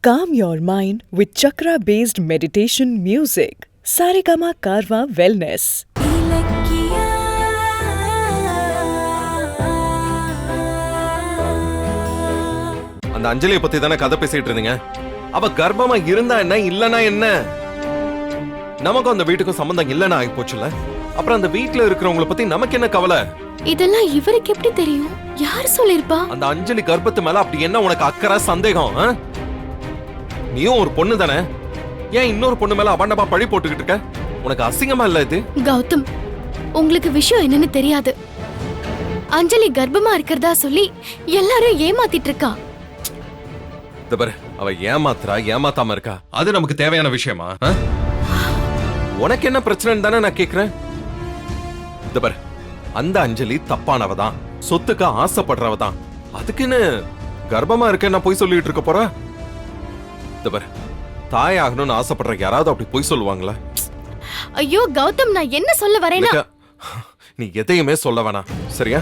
Calm your mind with chakra-based meditation music. Saregama Karwa Wellness. அந்த அஞ்சலியை பத்தி தானே கதை பேசிட்டு இருந்தீங்க. அவ கர்ப்பமா இருந்தா என்ன இல்லனா என்ன? நமக்கும் அந்த வீட்டுக்கும் சம்பந்தம் இல்லனா ஆகி போச்சுல. அப்புறம் அந்த வீட்ல இருக்கிறவங்கள பத்தி நமக்கு என்ன கவலை? இதெல்லாம் இவருக்கு எப்படி தெரியும்? யார் சொல்லிருப்பா? அந்த அஞ்சலி கர்ப்பத்து மேல அப்படி என்ன உனக்கு அக்கறை சந்தேகம்? நீயும் ஒரு பொண்ணு தானே, ஏன் இன்னொரு பொண்ணு மேல அபாண்டமா பழி போட்டுக்கிட்டு இருக்க? உனக்கு அசிங்கமா இல்ல இது? கௌதம், உங்களுக்கு விஷயம் என்னன்னு தெரியாது. அஞ்சலி கர்ப்பமா இருக்கிறதா சொல்லி எல்லாரும் ஏமாத்திட்டு இருக்கா. அவ ஏமாத்துறா ஏமாத்தாம இருக்கா, அது நமக்கு தேவையான விஷயமா? உனக்கு என்ன பிரச்சனைன்னு தானே நான் கேக்குறேன். அந்த அஞ்சலி தப்பானவதான், சொத்துக்கு ஆசைப்படுறவதான். அதுக்குன்னு கர்ப்பமா இருக்க நான் போய் சொல்லிட்டு இருக்க போற? தாயாகணும்னு ஆசைப்படுற யாராவது அப்படி போய் சொல்லுவாங்களா? ஐயோ கௌதம், நான் என்ன சொல்ல வரேன்னா, நீ எதையுமே சொல்ல வேணாம், சரியா?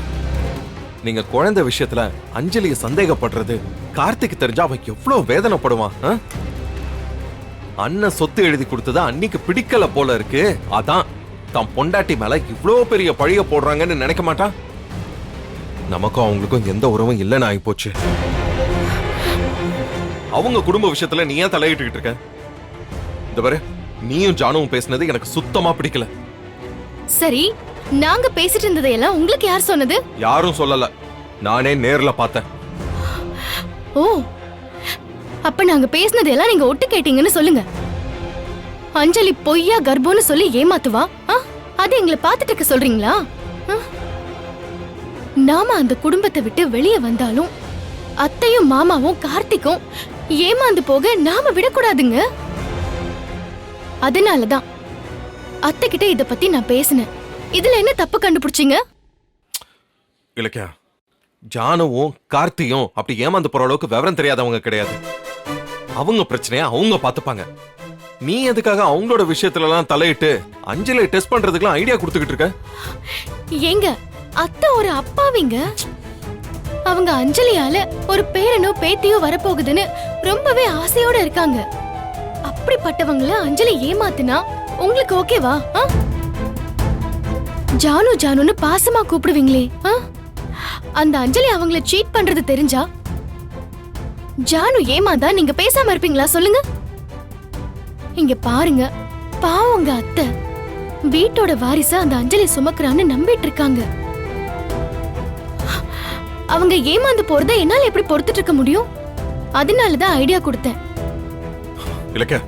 நீங்க குழந்தை விஷயத்துல அஞ்சலியை சந்தேகப்படுறது கார்த்திக் தெரிஞ்சா அவன் எவ்வளவு வேதனைப்படுவான். அண்ணன் சொத்து எழுதி கொடுத்தது அன்னைக்கு பிடிக்கல போல இருக்கு, அதான் தான் பொண்டாட்டி மேல இவ்வளவு பெரிய பழிய போடுறாங்கன்னு நினைக்க மாட்டான். நமக்கும் அவங்களுக்கும் எந்த உறவும் இல்லைன்னு ஆகி போச்சு. அவங்க குடும்ப விஷயத்துல நீ ஏன் தலையிட்டு இருக்க? இந்த பாரு, நீயும் ஜானுவும் பேசினது எனக்கு சுத்தமா பிடிக்கல. சரி, நாங்க பேசிட்டு இருந்ததையெல்லாம் உங்களுக்கு யார் சொன்னது? யாரும் சொல்லல, நானே நேர்ல பார்த்தேன். ஓ, அப்ப நாங்க பேசினதெல்லாம் நீங்க ஒட்டு கேட்டீங்கன்னு சொல்லுங்க. அஞ்சலி பொய்யா கர்ப்பம்னு சொல்லி ஏமாத்துவா, அது எங்களை பார்த்துட்டு இருக்க சொல்றீங்களா? நாம அந்த குடும்பத்தை விட்டு வெளியே வந்தாலும் அத்தையும் மாமாவும் கார்த்திக்கும் ஏமாந்து போக நாம விடக்கூடாதுங்க. அதனாலதான் அத்தை கிட்ட இத பத்தி நான் பேசினேன். இதுல என்ன தப்பு கண்டுபிடிச்சீங்க? இலக்கியா, ஜானுவும் கார்த்தியும் அப்படி ஏமாந்து போற அளவுக்கு விவரம் தெரியாதவங்க கிடையாது. அவங்க பிரச்சனையா அவங்க பாத்துப்பாங்க. நீ எதுக்காக அவங்களோட விஷயத்துல எல்லாம் தலையிட்டு அஞ்சலியை டெஸ்ட் பண்றதுக்குலாம் ஐடியா கொடுத்துக்கிட்டு இருக்க? ஏங்க, அத்தை ஒரு அப்பாவிங்க. அவங்க அஞ்சலியால ஒரு பேரனோ பேத்தியோ வரப்போகுதுன்னு ரொம்பவே ஆசையோட இருக்காங்க. அப்படிப்பட்டவங்கள அஞ்சலி ஏமாத்துனா உங்களுக்கு ஓகேவா? ஜானு ஜானுன்னு பாசமா கூப்பிடுவீங்களே, அந்த அஞ்சலி அவங்கள சீட் பண்றது தெரிஞ்சா ஜானு ஏமாந்தா நீங்க பேசாம இருப்பீங்களா சொல்லுங்க? இங்க பாருங்க, பாவங்க அத்தை வீட்டோட வாரிசா அந்த அஞ்சலி சுமக்குறான்னு நம்பிட்டு இருக்காங்க. அவங்க ஏமாந்து போறத என்னால எப்படி பொறுத்துட்டு இருக்க முடியும்? அதனாலதான் ஐடியா கொடுத்தேன். இலக்கியா,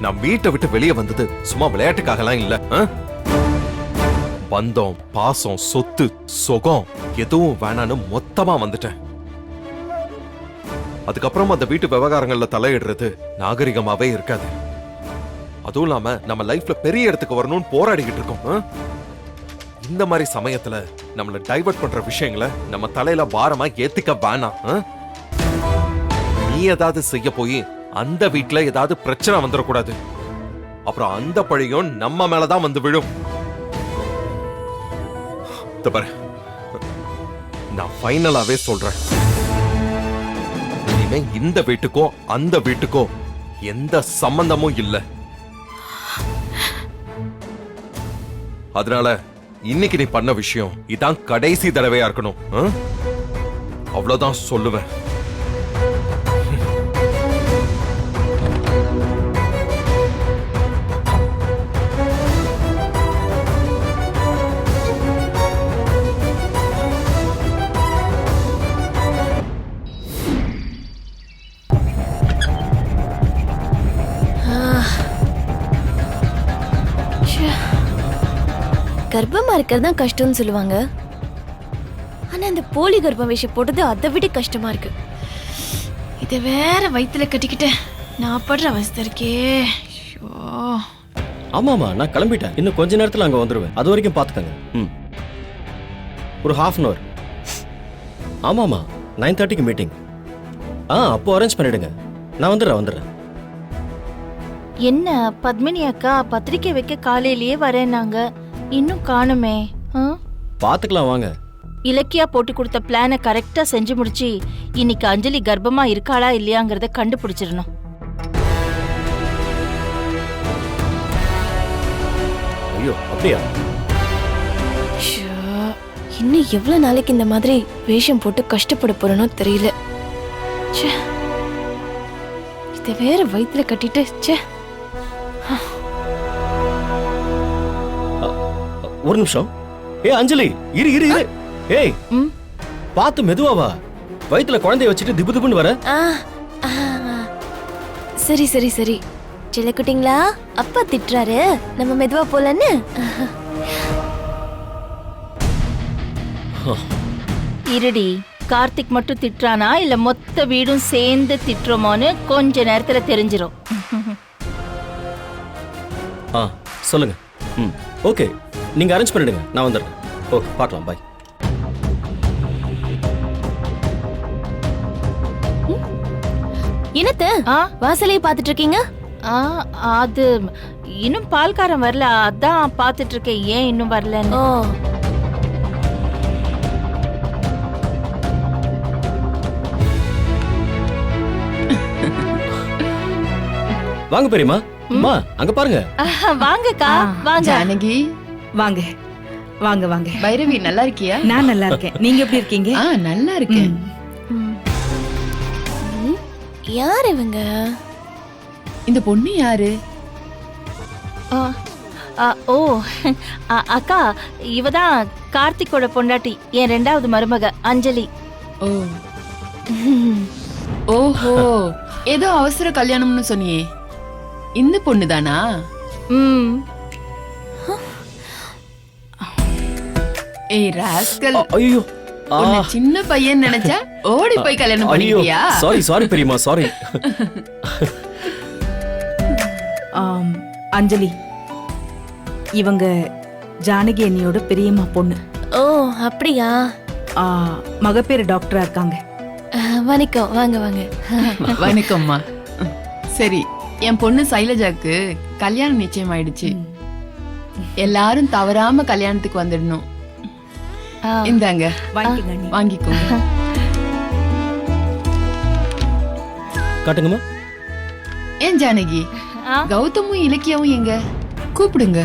நான் வீட்டை விட்டு வெளியே வந்தது சும்மா விளையாட்டுக்காகலாம் இல்ல. பந்தம், பாசம், சொத்து, சுகம் எதுவும் வேணான்னு மொத்தமா வந்துட்டேன். அதுக்கப்புறம் அந்த வீட்டு விவகாரங்கள்ல தலையிடுறது நாகரிகமாவே இருக்காது. அதுவும் இல்லாம நம்ம லைஃப்ல பெரிய இடத்துக்கு வரணும்னு போராடிக்கிட்டு இருக்கோம். இந்த மாதிரி சமயத்துல நம்மள டைவர்ட் பண்ற விஷயங்களை நம்ம தலையில பாரமா ஏத்திக்க வேணாம். நீ ஏதாவது செய்ய போய் அந்த வீட்டுல ஏதாவது பிரச்சனை வந்துடக்கூடாது. அப்புறம் அந்த பழியும் நம்ம மேலதான் வந்து விழும். நான் ஃபைனலாவே சொல்றேன், இனிமே இந்த வீட்டுக்கோ அந்த வீட்டுக்கோ எந்த சம்பந்தமும் இல்ல. அதனால இன்னைக்கு நீ பண்ண விஷயம் இதான் கடைசி தடவையா இருக்கணும். அவ்வளவுதான் சொல்லுவேன். கர்ப்பமா இருக்கிறது கஷ்டம்னு சொல்லுவாங்க, ஆனா இந்த போலி கர்ப்பம் விஷயம் போட்டது அதை விட கஷ்டமா இருக்கு. இதை வேற வயித்துல கட்டிக்கிட்டேன், நான் படுற அவஸ்தை இருக்கே. ஆமாமா, நான் கிளம்பிட்டேன். இன்னும் கொஞ்ச நேரத்துல அங்க வந்துருவேன். அது வரைக்கும் பாத்துக்கங்க. ஒரு ½ hour. ஆமாமா, 9:30க்கு மீட்டிங். அப்போ அரேஞ்ச் பண்ணிடுங்க. நான் வந்துடுறேன். என்ன பத்மினி அக்கா பத்திரிக்கை வைக்க காலையிலேயே வரேன்னாங்க, இன்னும் காணுமே. பாத்துக்கலாம் வாங்க. இலக்கியா போட்டு கொடுத்த பிளானை கரெக்டா செஞ்சு முடிச்சு இன்னைக்கு அஞ்சலி கர்ப்பமா இருக்காளா இல்லையாங்கிறத கண்டுபிடிச்சிடணும். ஐயோ அப்படியா? ஷோ, இன்னும் எவ்வளவு நாளைக்கு இந்த மாதிரி வேஷம் போட்டு கஷ்டப்பட போறேனோ தெரியல. ச்சே, இதை வேற வயித்துல கட்டிட்டு ச்சே. ஒரு நிமிஷம். ஏய் அஞ்சலி, இரு இரு இரு. ஏய், பாத்து மெதுவா வா. வயித்துல குழந்தைய வச்சுட்டு திபு திபுன்னு வர. ஆ, ஆ, சரி சரி சரி. சிலக்குட்டிங்களா, அப்பா திட்டுறாரு, நம்ம மெதுவா போலன்னு. இருடி, கார்த்திக் மட்டும் திட்டுறானா இல்ல மொத்த வீடும் சேர்ந்து திட்டுறோமோன்னு கொஞ்ச நேரத்துல தெரிஞ்சிரும். ஆ சொல்லுங்க. ம் ஓகே, நீங்க அரேஞ்ச் பண்ணிடுங்க, நான் வந்துடுறேன். ஓகே, பார்க்கலாம், பாய். என்னத்த வாசலையே பாத்துட்டு இருக்கீங்க? அது இன்னும் பால்காரன் வரல, அதான் பாத்துட்டு இருக்கேன். ஏன் இன்னும் வரலன்னு. ஓ, வாங்க பெரியம்மா. அம்மா அங்க பாருங்க. வாங்கக்கா, வாங்க. ஜானகி, வாங்க வாங்க வாங்க. பைரவி நல்லா இருக்கியா? நான் நல்லா இருக்கேன். நீங்க எப்படி இருக்கீங்க? நல்லா இருக்கேன். யார் இவங்க? இந்த பொண்ணு யாரு? ஓ அக்கா, இவதான் கார்த்திக்கோட பொண்டாட்டி, என் 2வது மருமக அஞ்சலி. ஓ, ஓஹோ, ஏதோ அவசர கல்யாணம்னு சொன்னியே, இந்த பொண்ணு தானா? ம், ஏய் ராஸ்கல், ஐயோ, உன்னை சின்ன பையன் நினைச்சா ஓடி போய் கல்யாணம் ஐயோ, பண்ணிட்டியா? சாரி சாரி பெரியம்மா, சாரி. அஞ்சலி, இவங்க ஜானகி அண்ணியோட பெரியம்மா பொண்ணு. ஓ அப்படியா? மகப்பேறு டாக்டரா இருக்காங்க. வணக்கம், வாங்க வாங்க. வணக்கம்மா. சரி, என் பொண்ணு சைலஜாக்கு கல்யாணம் நிச்சயம் ஆயிடுச்சு. எல்லாரும் தவறாம கல்யாணத்துக்கு வந்துடணும். இந்தாங்க, வாங்கிக்கங்க அண்ணி. வாங்கிக்கோங்க. காட்டுங்கம்மா. ஏன் ஜானகி, கௌதமும் இலக்கியாவும் எங்க? கூப்பிடுங்க.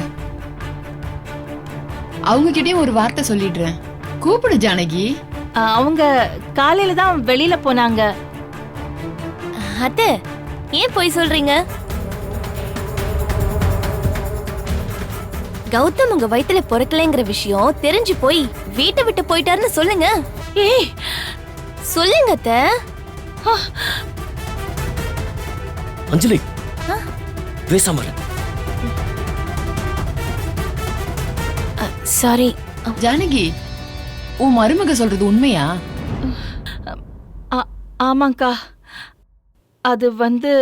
அவங்க கிட்டயும் ஒரு வார்த்தை சொல்லிடுறேன். கூப்பிடு ஜானகி. அவங்க காலையில தான் வெளியில போனாங்க. அத்தை, ஏன் போய் சொல்றீங்க? கௌதம் உங்க வயித்துல பொறக்கலைங்கிற விஷயம் தெரிஞ்சு போய் வீட்டை விட்டு போயிட்டாருன்னு சொல்லுங்க. ஏய், சொல்லுங்க அத்தை. அஞ்சலி, பேசாம இரு. சாரி. ஜானகி, உன் மருமக சொல்றது உண்மையா? ஆமாக்கா, அது வந்து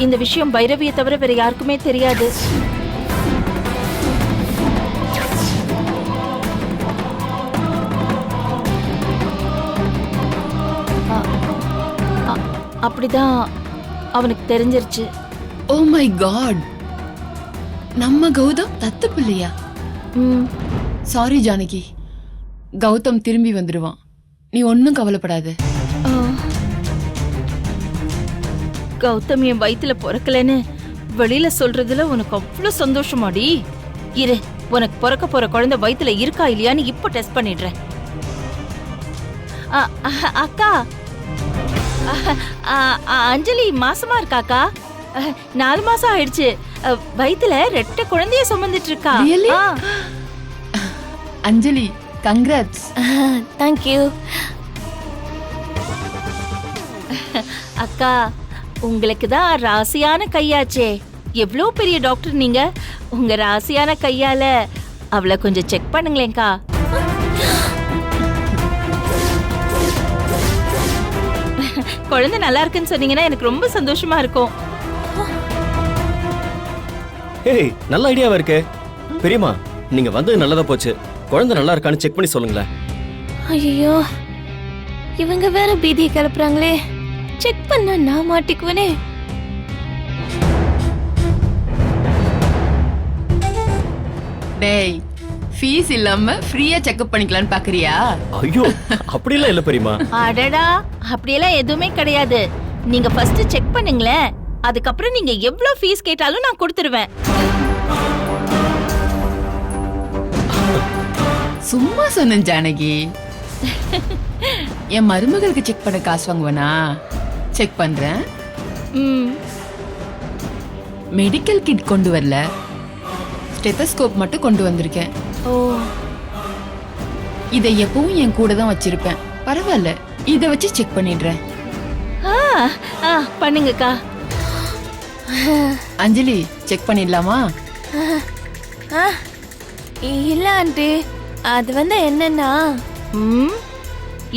இந்த விஷயம் பைரவியை தவிர வேற யாருக்குமே தெரியாது. அப்படிதான் அவனுக்கு தெரிஞ்சிருச்சு. ஓ மை காட், நம்ம கௌதம் தத்து பிள்ளையா? சாரி ஜானகி, கௌதம் திரும்பி வந்துடுவான், நீ ஒன்னும் கவலைப்படாத. கௌதம் என் வயித்துல பொறக்கலன்னு வெளியில சொல்றதுல உனக்கு அவ்வளவு சந்தோஷமாடி? இரு, உனக்கு பிறக்க போற குழந்தை வயித்துல இருக்கா இல்லையான்னு இப்ப டெஸ்ட் பண்ணிடுறேன். அக்கா, அஞ்சலி மாசமா இருக்காக்கா. 4 மாசம் ஆயிடுச்சு. வயித்துல 2 குழந்தைய சுமந்துட்டு இருக்கா. Really? Anjali, congrats. Thank you. அக்கா, உங்களுக்கு தான் ராசியான கையாச்சே. எவ்வளோ பெரிய டாக்டர் நீங்க. உங்க ராசியான கையால அவளை கொஞ்சம் செக் பண்ணுங்களேன்க்கா. குழந்தை நல்லா இருக்குன்னு சொன்னீங்கன்னா எனக்கு ரொம்ப சந்தோஷமா இருக்கும். ஏய், நல்ல ஐடியாவா இருக்கே. பெரியம்மா, நீங்க வந்தது நல்லதா போச்சு. குழந்தை நல்லா இருக்கான்னு செக் பண்ணி சொல்லுங்களேன். ஐயோ, இவங்க வேற பீதியை கிளப்புறாங்களே. செக் பண்ண நான் மாட்டிக்குவனே. டேய், ஃபீஸ் இல்லாம ஃப்ரீயா செக்அப் பண்ணிக்கலாம்னு பாக்குறியா? ஐயோ, அப்படிலாம் இல்ல பெரியம்மா. அடடா, அப்படியெல்லாம் எதுவுமே கிடையாது. நீங்க ஃபர்ஸ்ட் செக் பண்ணுங்களேன். அதுக்கப்புறம் நீங்க எவ்வளவு ஃபீஸ் கேட்டாலும் நான் கொடுத்துருவேன். சும்மா சொன்னேன் ஜானகி. என் மருமகளுக்கு செக் பண்ண காசு வாங்குவனா? செக் பண்றேன். ம், மெடிக்கல் கிட் கொண்டு வரல, ஸ்டெத்தஸ்கோப் மட்டும் கொண்டு வந்திருக்கேன். ஓ இதை எப்பவும் என் கூட தான் வச்சிருப்பேன். பரவாயில்ல, இதை வச்சு செக் பண்ணிடுறேன். ஆ ஆ பண்ணுங்கக்கா. அஞ்சலி, செக் பண்ணிடலாமா? இல்ல ஆண்டி, அது என்னன்னா ம்,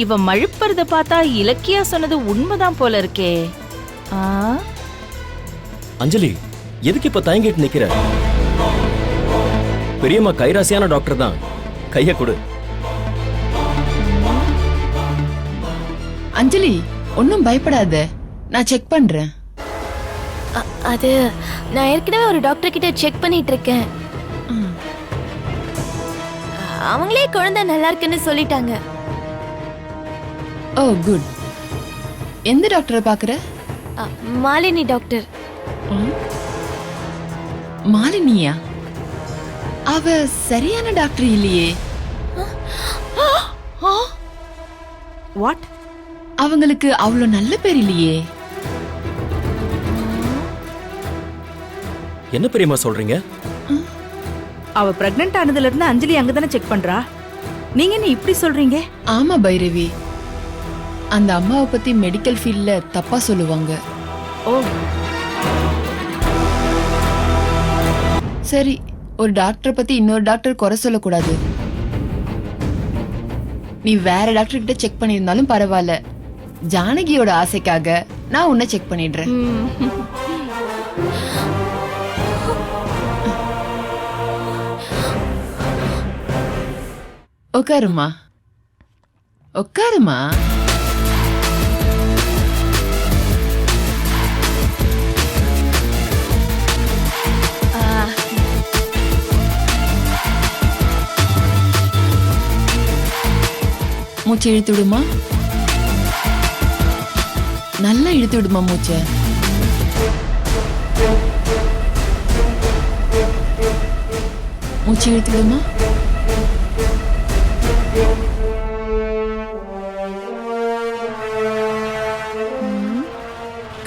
இவ மழுப்புறத பார்த்தா இலக்கியா சொன்னது உண்மைதான் போல இருக்கே. ஆ, அஞ்சலி, எதுக்கு இப்ப தயங்கிட்டு நிக்கிற? பெரியம்மா கைராசியான டாக்டர் தான், கைய கொடு. அஞ்சலி, ஒன்னும் பயப்படாத, நான் செக் பண்றேன். அது நான் ஏற்கனவே ஒரு டாக்டர் கிட்ட செக் பண்ணிட்டு இருக்கேன். அவங்களே குழந்தை நல்லா இருக்குன்னு சொல்லிட்டாங்க. ஓ குட். எந்த டாக்டரை பாக்குற? மாலினி டாக்டர். மாலினியா? அவ சரியான டாக்டர் இல்லையே. வாட்? அவங்களுக்கு அவ்வளவு நல்ல பேர் இல்லையே. என்ன பெரியம்மா சொல்றீங்க? அவ பிரெக்னன்ட் ஆனதுல இருந்து அஞ்சலி அங்கதானே செக் பண்றா. நீங்க என்ன இப்படி சொல்றீங்க? ஆமா பைரவி, அந்த அம்மாவை பத்தி மெடிக்கல் ஃபீல்ட்ல தப்பா சொல்லுவாங்க. ஓ, சரி, ஒரு டாக்டரை பத்தி இன்னொரு டாக்டர் குறை சொல்லக்கூடாது. நீ வேற டாக்டர் கிட்ட செக் பண்ணியிருந்தாலும் பரவாயில்ல, ஜானகியோட ஆசைக்காக நான் உன்னை செக் பண்ணிடுறேன். உட்காருமா, உட்காருமா. மூச்சை இழுத்து விடுமா, நல்லா இழுத்து விடுமா மூச்சை. மூச்சை இழுத்து விடுமா.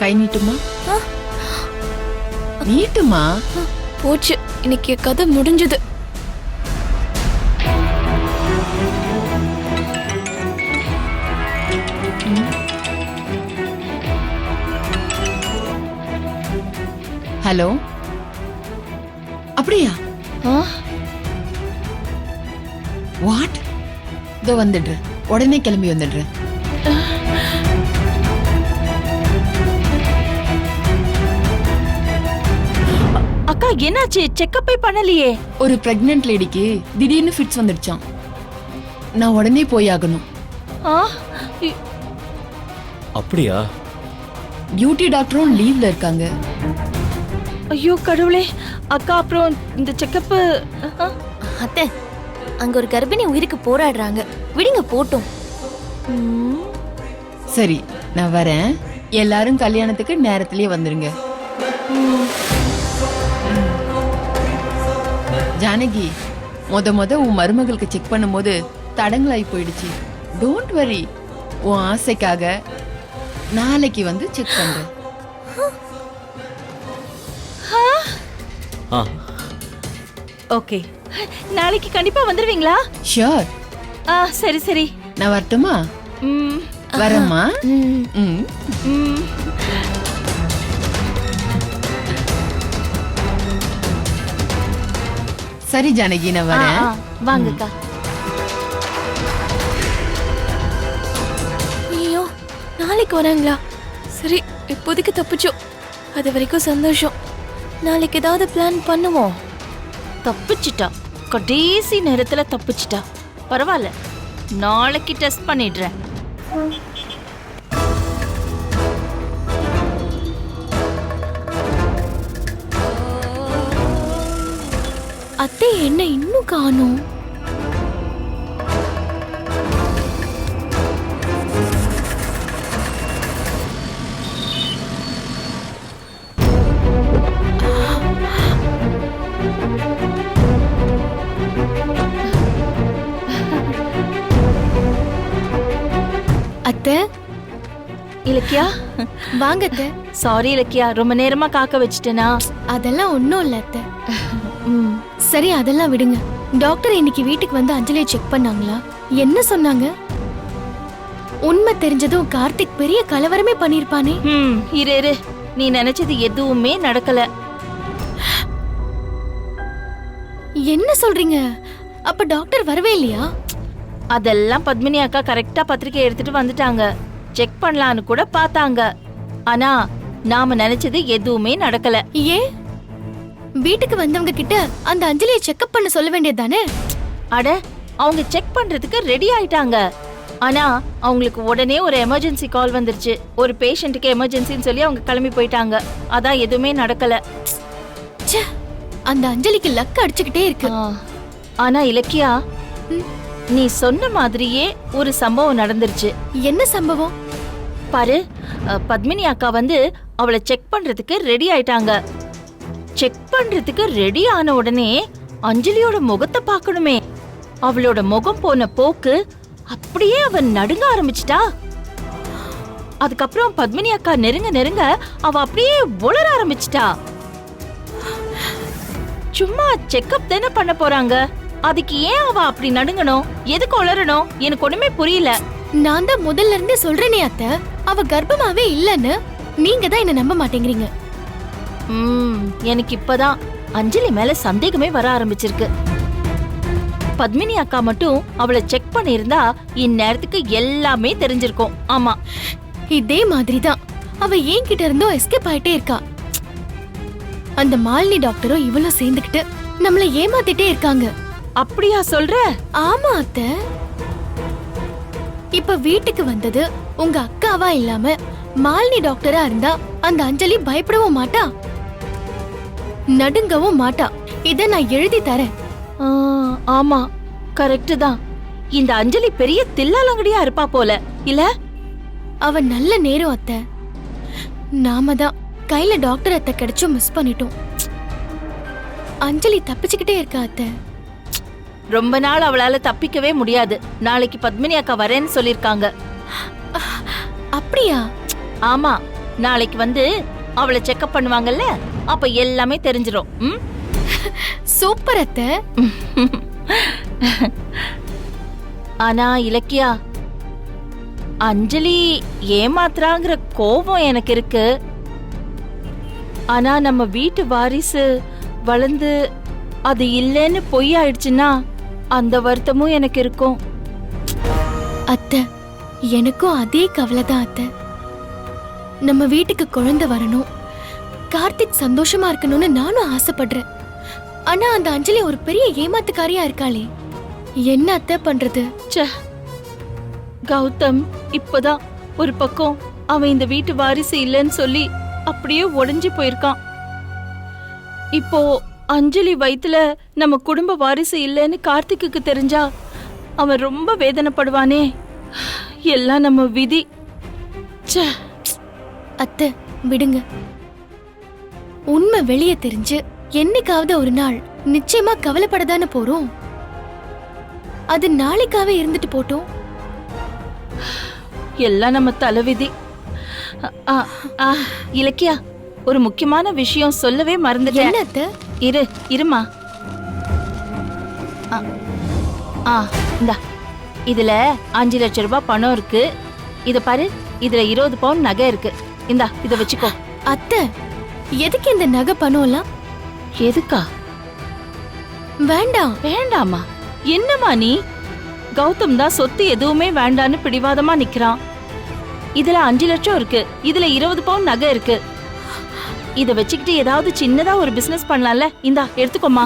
கை நீட்டுமா, நீட்டுமா. போச்சு, இன்னைக்கு கதை முடிஞ்சது. ஹலோ, அப்படியா? வாட்? இதோ வந்துடுறேன், உடனே கிளம்பி வந்துடுறேன். அக்கா என்னாச்சு? செக்கப்பே பண்ணலையே. ஒரு பிரெக்னன்ட் லேடிக்கு திடீர்னு ஃபிட்ஸ் வந்துடுச்சாம். நான் உடனே போய் ஆகணும். ஆ, அப்படியா? டியூட்டி டாக்டரும் லீவ்ல இருக்காங்க. ஐயோ கடவுளே. அக்கா அப்புறம் இந்த செக்கப்பு? அத்தை, அங்க ஒரு கர்ப்பிணி உயிருக்கு போராடுறாங்க, விடுங்க போட்டும். சரி, நான் வரேன். எல்லாரும் கல்யாணத்துக்கு நேரத்திலேயே வந்துருங்க. ஜானகி, முத உன் மருமகளுக்கு செக் பண்ணும்போது தடங்களாய் போயிடுச்சு. டோன்ட் வரி, உன் ஆசைக்காக நாளைக்கு வந்து செக் பண்றேன். ஓகே, நாளைக்கு கண்டிப்பா வந்துருவீங்களா? ஷியோர். சரி சரி, நான் வரட்டுமா? ம், வரேம்மா. ம். ம். சரி ஜானகி, நான் வரேன். வாங்கக்கா. ஐயோ, நாளைக்கு வராங்களா? சரி, இப்போதைக்கு தப்பிச்சோம். அது வரைக்கும் சந்தோஷம். நாளைக்கு ஏதாவது பிளான் பண்ணுவோம். தப்பிச்சிட்டா, கடைசி நேரத்துல தப்பிச்சிட்டா. பரவாயில்ல, நாளைக்கு டெஸ்ட் பண்ணிடுறேன். அத்தை என்ன இன்னும் காணோம்? அத்தை இலக்கியா, வாங்க அத்தை. சாரி இலக்கியா, ரொம்ப நேரமா காக்க வச்சிட்டேனா? அதெல்லாம் ஒண்ணும் இல்ல அத்தை. ம், சரி அதெல்லாம் விடுங்க. டாக்டர் இன்னைக்கு வீட்டுக்கு வந்து அஞ்சலியை செக் பண்ணாங்களா? என்ன சொன்னாங்க? உண்மை தெரிஞ்சதும் கார்த்திக் பெரிய கலவரமே பண்ணிருப்பானே. இரு, நீ நினைச்சது எதுவுமே நடக்கல. என்ன சொல்றீங்க? அப்ப டாக்டர் வரவே இல்லையா? அதெல்லாம் பத்மினி அக்கா கரெக்டா பத்திரிக்கை எடுத்துட்டு வந்துட்டாங்க. செக் பண்ணலான்னு கூட பார்த்தாங்க. ஆனா நாம நினைச்சது எதுவுமே நடக்கல. ஏன்? வீட்டுக்கு வந்தவங்க கிட்ட அந்த அஞ்சலியை செக்அப் பண்ண சொல்ல வேண்டியது தானே? அட, அவங்க செக் பண்றதுக்கு ரெடி ஆயிட்டாங்க. ஆனா அவங்களுக்கு உடனே ஒரு எமர்ஜென்சி கால் வந்துருச்சு. ஒரு பேஷண்ட்டுக்கு எமர்ஜென்சின்னு சொல்லி அவங்க கிளம்பி போயிட்டாங்க. அதான் எதுவுமே நடக்கல. ச்சே, அந்த அஞ்சலிக்கு லக் அடிச்சுக்கிட்டே இருக்கு. ஆனா இலக்கியா, நீ சொன்ன மாதிரியே ஒரு சம்பவம் நடந்துருச்சு. என்ன சம்பவம்? பாரு, பத்மினி அக்கா வந்து அவளை செக் பண்றதுக்கு ரெடி ஆயிட்டாங்க. செக் பண்றதுக்கு ரெடி ஆன உடனே அஞ்சலியோட முகத்தை பார்க்கணுமே. அவளோட முகம் போன போக்கு அப்படியே அவ நடுங்க ஆரம்பிச்சிட்டா. அதுக்கப்புறம் பத்மினி அக்கா நெருங்க நெருங்க அவ அப்படியே உளர ஆரம்பிச்சிட்டா. சும்மா செக்கப் தானே பண்ண போறாங்க, அதுக்கு ஏன் அவ அப்படி நடுங்கணும்? எதுக்கு உளரணும்? எனக்கு ஒண்ணுமே புரியல. நான் தான் முதல்ல இருந்தே சொல்றேனே அத்தை, அவ கர்ப்பமாவே இல்லன்னு. நீங்க தான் என்ன நம்ப மாட்டேங்கிறீங்க. எனக்கு இப்பதான் அஞ்சலி மேல சந்தேகமே வர ஆரம்பிச்சிருக்கு. பத்மினி அக்கா மட்டும் அவளை செக் பண்ணிருந்தா இந்நேரத்துக்கு எல்லாமே தெரிஞ்சிருக்கும். ஆமா, இதே மாதிரிதான் அவ ஏன் கிட்ட இருந்தோ எஸ்கேப் ஆயிட்டே இருக்கா. அந்த மாலினி டாக்டரும் இவளும் சேர்ந்துக்கிட்டு நம்மள ஏமாத்திட்டே இருக்காங்க. அப்படியா சொல்ற? ஆமா அத்தை. இப்ப வீட்டுக்கு வந்தது உங்க அக்காவா இல்லாம மாலினி டாக்டரா இருந்தா அந்த அஞ்சலி பயப்படவும் மாட்டா, நடுங்கவும் மாட்டா. இத நான் எழுதி தரேன். ஆமா, கரெக்ட் தான். இந்த அஞ்சலி பெரிய தில்லாலங்கடியா இருப்பா போல இல்ல? அவ நல்ல நேரம் அத்தை. நாம தான் கையில டாக்டர் அத்தை கிடைச்சும் மிஸ் பண்ணிட்டோம். அஞ்சலி தப்பிச்சுக்கிட்டே இருக்கா அத்தை. ரொம்ப நாள் அவளால தப்பிக்கவே முடியாது. நாளைக்கு பத்மினி அக்கா வரேன்னு சொல்லிருக்காங்க. அப்படியா? ஆமா, நாளைக்கு வந்து அவளை செக்அப் பண்ணுவாங்கல்ல, அப்ப எல்லாமே தெரிஞ்சிரும். சூப்பர் அத்தை. ஆனா இலக்கியா, அஞ்சலி ஏமாத்துறாங்கிற கோபம் எனக்கு இருக்கு. ஆனா நம்ம வீட்டு வாரிசு வளர்ந்து அது இல்லைன்னு பொய் ஆயிடுச்சுன்னா அந்த வருத்தமும் எனக்கு இருக்கும். அத்தை, எனக்கும் அதே கவலைதான் அத்தை. நம்ம வீட்டுக்கு குழந்தை வரணும், கார்த்திக் சந்தோஷமா இருக்கணும்னு நானும் ஆசைப்படுறேன். ஆனா அந்த அஞ்சலி ஒரு பெரிய ஏமாத்துக்காரியா இருக்காளே, என்ன அத்தை பண்றது? கௌதம் இப்பதான் ஒரு பக்கம் அவன் இந்த வீட்டு வாரிசு இல்லைன்னு சொல்லி அப்படியே உடைஞ்சு போயிருக்கான். இப்போ அஞ்சலி வயித்துல நம்ம குடும்ப வாரிசு இல்லைன்னு கார்த்திக்கு தெரிஞ்சா அவன் ரொம்ப வேதனைப்படுவானே. எல்லாம் நம்ம விதி. அத்தை விடுங்க. உண்மை வெளியே தெரிஞ்சு என்னைக்காவது ஒரு நாள் நிச்சயமா கவலைப்படதானே போறோம். அது நாளைக்காவே இருந்துட்டு போட்டோம். எல்லாம் நம்ம தலைவிதி. இலக்கியா, ஒரு முக்கியமான விஷயம் சொல்லவே மறந்துட்டேன். என்ன அத்தை? இருமா. இந்தா, இதுல 5 லட்சம் ரூபாய் பணம் இருக்கு. இத பாரு, இதுல 20 பவுன் நகை இருக்கு. இந்தா, இத வச்சுக்கோ. அத்தை, எதுக்கு இந்த நகை பணம்லாம்? எதுக்கா? வேண்டாம். வேண்டாமா? என்னமா நீ? கௌதம் தான் சொத்து எதுவுமே வேண்டான்னு பிடிவாதமா நிக்கிறான். இதுல 5 லட்சம் இருக்கு, இதுல 20 பவுன் நகை இருக்கு. இத வச்சுக்கிட்டு ஏதாவது சின்னதா ஒரு பிசினஸ் பண்ணலாம்ல. இந்தா, எடுத்துக்கோமா.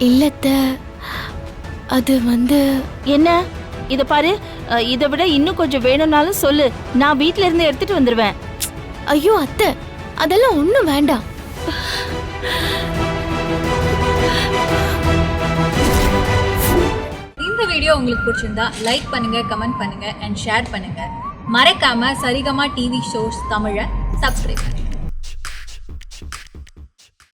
இல்லத்த, அது வந்து என்ன? இத பாரு, இதை விட இன்னும் கொஞ்சம் வேணும்னாலும் சொல்லு, நான் வீட்ல இருந்து எடுத்துட்டு வந்துருவேன். ஐயோ அத்தை, அதெல்லாம் ஒண்ணும் வேண்டாம். இந்த வீடியோ உங்களுக்கு பிடிச்சிருந்தா லைக் பண்ணுங்க, கமெண்ட் பண்ணுங்க அண்ட் ஷேர் பண்ணுங்க. மறக்காம சரிகமா டிவி ஷோஸ் தமிழை சப்ஸ்கிரைப் பண்ணுங்க.